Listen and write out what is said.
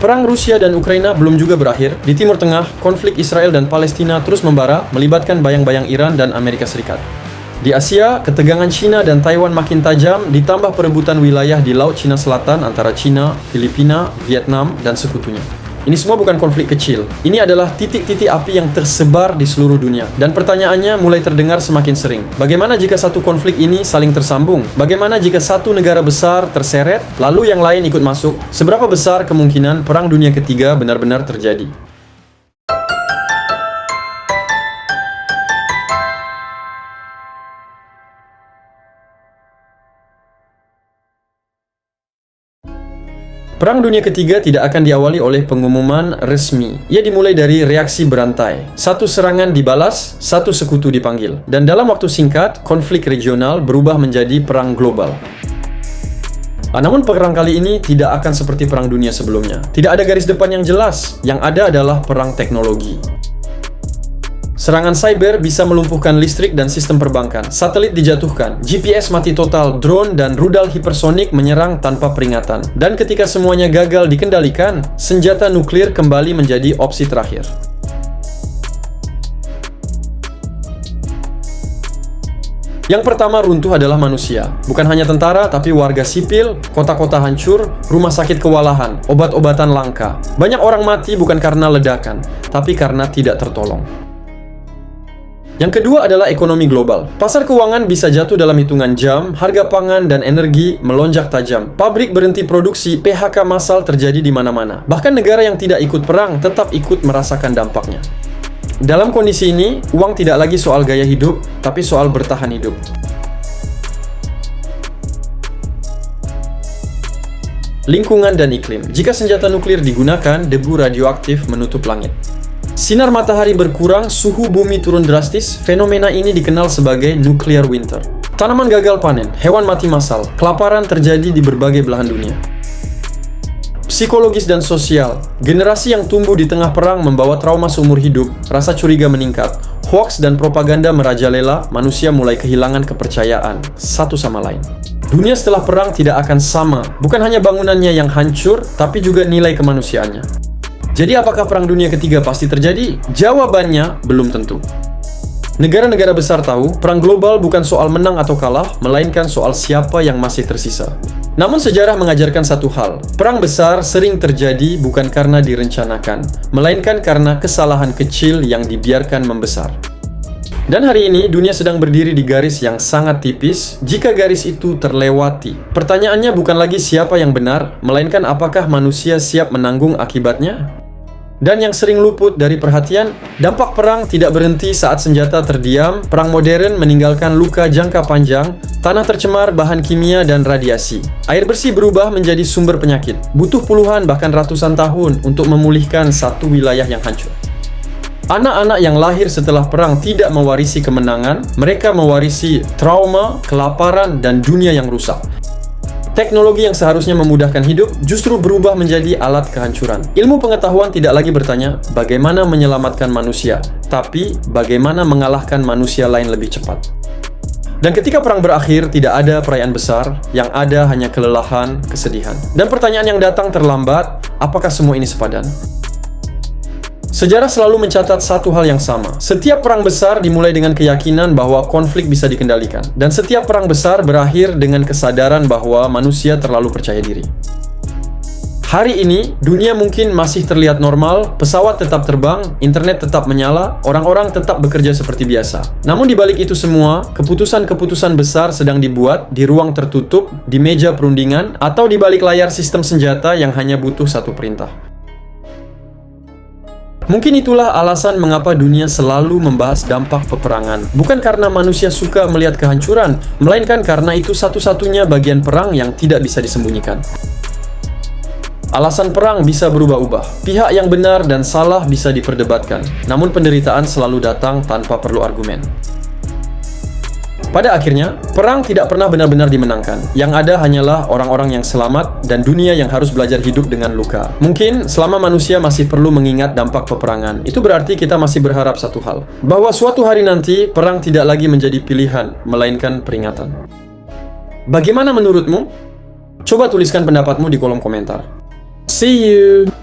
Perang Rusia dan Ukraina belum juga berakhir. Di Timur Tengah, konflik Israel dan Palestina terus membara, melibatkan bayang-bayang Iran dan Amerika Serikat. Di Asia, ketegangan China dan Taiwan makin tajam, ditambah perebutan wilayah di Laut Cina Selatan antara China, Filipina, Vietnam, dan sekutunya. Ini semua bukan konflik kecil. Ini adalah titik-titik api yang tersebar di seluruh dunia. Dan pertanyaannya mulai terdengar semakin sering. Bagaimana jika satu konflik ini saling tersambung? Bagaimana jika satu negara besar terseret, lalu yang lain ikut masuk? Seberapa besar kemungkinan Perang Dunia Ketiga benar-benar terjadi? Perang Dunia Ketiga tidak akan diawali oleh pengumuman resmi. Ia dimulai dari reaksi berantai. Satu serangan dibalas, satu sekutu dipanggil. Dan dalam waktu singkat, konflik regional berubah menjadi perang global. Namun perang kali ini tidak akan seperti perang dunia sebelumnya. Tidak ada garis depan yang jelas. Yang ada adalah perang teknologi. Serangan cyber bisa melumpuhkan listrik dan sistem perbankan. Satelit dijatuhkan, GPS mati total, drone dan rudal hipersonik menyerang tanpa peringatan. Dan ketika semuanya gagal dikendalikan, senjata nuklir kembali menjadi opsi terakhir. Yang pertama runtuh adalah manusia. Bukan hanya tentara, tapi warga sipil, kota-kota hancur, rumah sakit kewalahan, obat-obatan langka. Banyak orang mati bukan karena ledakan, tapi karena tidak tertolong. Yang kedua adalah ekonomi global. Pasar keuangan bisa jatuh dalam hitungan jam, harga pangan dan energi melonjak tajam. Pabrik berhenti produksi, PHK massal terjadi di mana-mana. Bahkan negara yang tidak ikut perang tetap ikut merasakan dampaknya. Dalam kondisi ini, uang tidak lagi soal gaya hidup, tapi soal bertahan hidup. Lingkungan dan iklim. Jika senjata nuklir digunakan, debu radioaktif menutup langit. Sinar matahari berkurang, suhu bumi turun drastis. Fenomena ini dikenal sebagai nuclear winter. Tanaman gagal panen, hewan mati massal, kelaparan terjadi di berbagai belahan dunia. Psikologis dan sosial. Generasi yang tumbuh di tengah perang membawa trauma seumur hidup, rasa curiga meningkat, hoaks dan propaganda merajalela, manusia mulai kehilangan kepercayaan satu sama lain. Dunia setelah perang tidak akan sama, bukan hanya bangunannya yang hancur, tapi juga nilai kemanusiaannya. Jadi apakah Perang Dunia Ketiga pasti terjadi? Jawabannya belum tentu. Negara-negara besar tahu, perang global bukan soal menang atau kalah, melainkan soal siapa yang masih tersisa. Namun sejarah mengajarkan satu hal, perang besar sering terjadi bukan karena direncanakan, melainkan karena kesalahan kecil yang dibiarkan membesar. Dan hari ini, dunia sedang berdiri di garis yang sangat tipis. Jika garis itu terlewati, pertanyaannya bukan lagi siapa yang benar, melainkan apakah manusia siap menanggung akibatnya? Dan yang sering luput dari perhatian, dampak perang tidak berhenti saat senjata terdiam. Perang modern meninggalkan luka jangka panjang, tanah tercemar bahan kimia dan radiasi. Air bersih berubah menjadi sumber penyakit. Butuh puluhan bahkan ratusan tahun untuk memulihkan satu wilayah yang hancur. Anak-anak yang lahir setelah perang tidak mewarisi kemenangan, mereka mewarisi trauma, kelaparan, dan dunia yang rusak. Teknologi yang seharusnya memudahkan hidup justru berubah menjadi alat kehancuran. Ilmu pengetahuan tidak lagi bertanya bagaimana menyelamatkan manusia, tapi bagaimana mengalahkan manusia lain lebih cepat. Dan ketika perang berakhir, tidak ada perayaan besar, yang ada hanya kelelahan, kesedihan. Dan pertanyaan yang datang terlambat, apakah semua ini sepadan? Sejarah selalu mencatat satu hal yang sama. Setiap perang besar dimulai dengan keyakinan bahwa konflik bisa dikendalikan. Dan setiap perang besar berakhir dengan kesadaran bahwa manusia terlalu percaya diri. Hari ini, dunia mungkin masih terlihat normal, pesawat tetap terbang, internet tetap menyala, orang-orang tetap bekerja seperti biasa. Namun di balik itu semua, keputusan-keputusan besar sedang dibuat di ruang tertutup, di meja perundingan, atau di balik layar sistem senjata yang hanya butuh satu perintah. Mungkin itulah alasan mengapa dunia selalu membahas dampak peperangan. Bukan karena manusia suka melihat kehancuran, melainkan karena itu satu-satunya bagian perang yang tidak bisa disembunyikan. Alasan perang bisa berubah-ubah. Pihak yang benar dan salah bisa diperdebatkan. Namun penderitaan selalu datang tanpa perlu argumen. Pada akhirnya, perang tidak pernah benar-benar dimenangkan. Yang ada hanyalah orang-orang yang selamat dan dunia yang harus belajar hidup dengan luka. Mungkin selama manusia masih perlu mengingat dampak peperangan, itu berarti kita masih berharap satu hal, bahwa suatu hari nanti perang tidak lagi menjadi pilihan, melainkan peringatan. Bagaimana menurutmu? Coba tuliskan pendapatmu di kolom komentar. See you!